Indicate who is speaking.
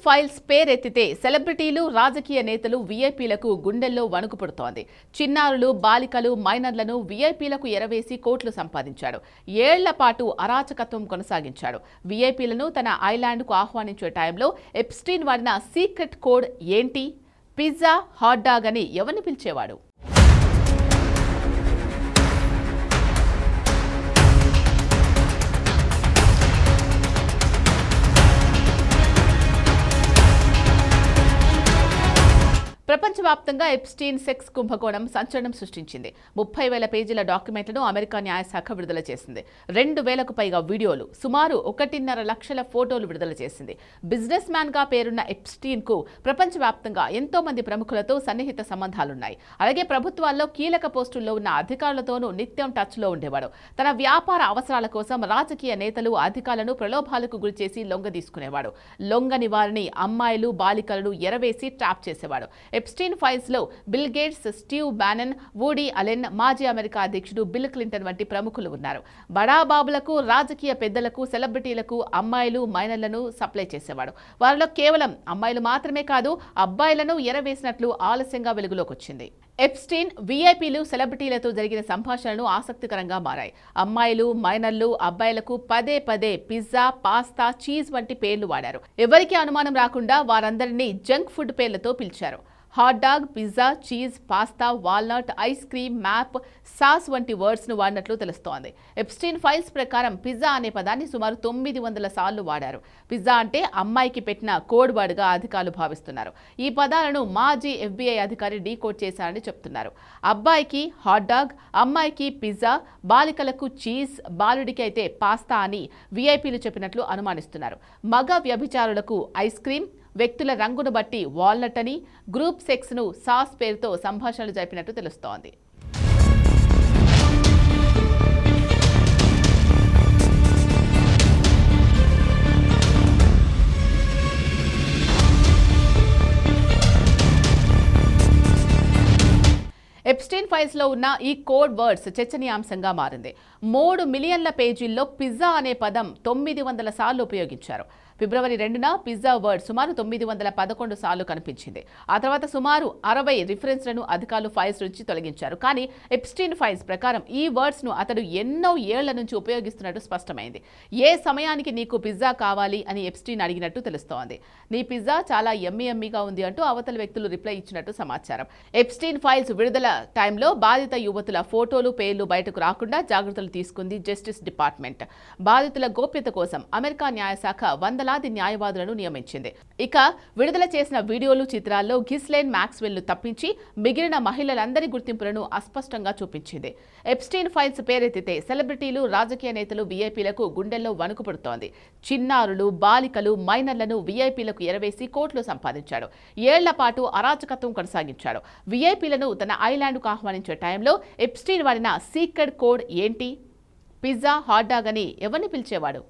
Speaker 1: Files పేరెత్తితే సెలబ్రిటీలు, రాజకీయ నేతలు, వీఐపీలకు గుండెల్లో వణుకు పుడుతోంది. చిన్నారులు, బాలికలు, మైనర్లను వీఐపీలకు ఎరవేసి కోట్లు సంపాదించాడు. ఏళ్ల పాటు అరాచకత్వం కొనసాగించాడు. వీఐపీలను తన ఐలాండ్కు ఆహ్వానించే టైంలో ఎప్స్టీన్ వాడిన సీక్రెట్ కోడ్ ఏంటి? పిజ్జా, హాట్ డాగ్ అని ఎవరిని పిలిచేవాడు? ప్రపంచవ్యాప్తంగా ఎప్స్టీన్ సెక్స్ కుంభకోణం సంచలనం సృష్టించింది. 30,000 పేజీల డాక్యుమెంట్లను అమెరికా న్యాయశాఖ విడుదల చేసింది. 2,000కు పైగా వీడియోలు, సుమారు 1.5 లక్షల ఫోటోలు విడుదల చేసింది. బిజినెస్ మ్యాన్ గా పేరున్న ఎప్స్టీన్ కు ప్రపంచవ్యాప్తంగా ఎంతో మంది ప్రముఖులతో సన్నిహిత సంబంధాలున్నాయి. అలాగే ప్రభుత్వాల్లో కీలక పోస్టుల్లో ఉన్న అధికారులతోనూ నిత్యం టచ్ లో ఉండేవాడు. తన వ్యాపార అవసరాల కోసం రాజకీయ నేతలు, అధికారులను ప్రలోభాలకు గురిచేసి లొంగ తీసుకునేవాడు. లొంగని వారిని, అమ్మాయిలు, బాలికలను ఎరవేసి ట్రాప్ చేసేవాడు. ఎప్స్టీన్ ఫైల్స్ లో Bill Gates, Steve Bannon, Woody Allen, మాజీ అమెరికా అధ్యక్షుడు బిల్ క్లింటన్ వంటి ప్రముఖులు ఉన్నారు. బడాబాబులకు, రాజకీయ పెద్దలకు, సెలబ్రిటీలకు అమ్మాయిలు, మైనర్లను సప్లై చేసేవాడు. వారిలో కేవలం అమ్మాయిలు మాత్రమే కాదు, అబ్బాయిలను ఎరవేసినట్లు ఆలస్యంగా వెలుగులోకి వచ్చింది. ఎప్స్టీన్, వీఐపీలు, సెలబ్రిటీలతో జరిగిన సంభాషణలు ఆసక్తికరంగా మారాయి. అమ్మాయిలు, మైనర్లు, అబ్బాయిలకు పదే పదే పిజ్జా, పాస్తా, చీజ్ వంటి పేర్లు వాడారు. ఎవరికీ అనుమానం రాకుండా వారందరినీ జంక్ ఫుడ్ పేర్లతో పిలిచారు. Hot dog, pizza, cheese, pasta, walnut, ice cream, map, sauce వంటి వర్డ్స్ ను వాడినట్లు తెలుస్తోంది. ఎప్స్టీన్ ఫైల్స్ ప్రకారం పిజ్జా అనే పదాన్ని సుమారు 900 సార్లు వాడారు. పిజ్జా అంటే అమ్మాయికి పెట్టిన కోడ్ వర్డ్ గా అధికారులు భావిస్తున్నారు. ఈ పదాలను మాజీ FBI అధికారి డీకోడ్ చేశారని చెప్తున్నారు. అబ్బాయికి హాట్ డాగ్, అమ్మాయికి పిజ్జా, బాలికలకు చీజ్, బాలుడికి అయితే పాస్తా అని వీఐపీలు చెప్పినట్లు అనుమానిస్తున్నారు. మగ వ్యభిచారులకు ఐస్ క్రీమ్, వ్యక్తుల రంగును బట్టి వాల్నట్ అని, గ్రూప్ సెక్స్ ను సాస్ పేరుతో సంభాషణలు జరిపినట్టు తెలుస్తోంది. ఎప్స్టీన్ ఫైల్స్ లో ఉన్న ఈ కోడ్ వర్డ్స్ చర్చనీయాంశంగా మారింది. 3 మిలియన్ల పేజీల్లో పిజ్జా అనే పదం 900 సార్లు ఉపయోగించారు. ఫిబ్రవరి 2న పిజ్జా వర్డ్ సుమారు 911 సార్లు కనిపించింది. ఆ తర్వాత సుమారు 60 రిఫరెన్స్లను అధికారులు ఫైల్స్ నుంచి తొలగించారు. కానీ ఎప్స్టీన్ ఫైల్స్ ప్రకారం ఈ వర్డ్స్ ను అతడు ఎన్నో ఏళ్ల నుంచి ఉపయోగిస్తున్నట్టు స్పష్టమైంది. ఏ సమయానికి నీకు పిజ్జా కావాలి అని ఎప్స్టీన్ అడిగినట్టు తెలుస్తోంది. నీ పిజ్జా చాలా యమ్మీగా ఉంది అంటూ అవతల వ్యక్తులు రిప్లై ఇచ్చినట్టు సమాచారం. ఎప్స్టీన్ ఫైల్స్ విడుదల టైంలో బాధిత యువతుల ఫోటోలు, పేర్లు బయటకు రాకుండా జాగ్రత్తలు తీసుకుంది జస్టిస్ డిపార్ట్మెంట్. బాధితుల గోప్యత కోసం అమెరికా న్యాయశాఖ వందలాది న్యాయవాదులను నియమించింది. ఇక విడుదల చేసిన వీడియోలు, చిత్రాల్లో ఘిస్లైన్ మాక్స్వెల్ ను తప్పించి మిగిలిన మహిళలందరి గుర్తింపులను అస్పష్టంగా చూపించింది. ఎప్స్టీన్ ఫైల్స్ పేరెత్తితే సెలబ్రిటీలు, రాజకీయ నేతలు, వీఐపీలకు గుండెల్లో వణుకు పుడుతోంది. చిన్నారులు, బాలికలు, మైనర్లను వీఐపీలకు ఎరవేసి కోట్లు సంపాదించాడు. ఏళ్ల పాటు అరాచకత్వం కొనసాగించాడు. వీఐపీలను తన ఐలాండ్కు ఆహ్వానించే టైంలో ఎప్స్టీన్ వాడిన సీక్రెట్ కోడ్ ఏంటి? పిజ్జా, హాట్ డాగ్ అని ఎవరిని పిలిచేవాడు?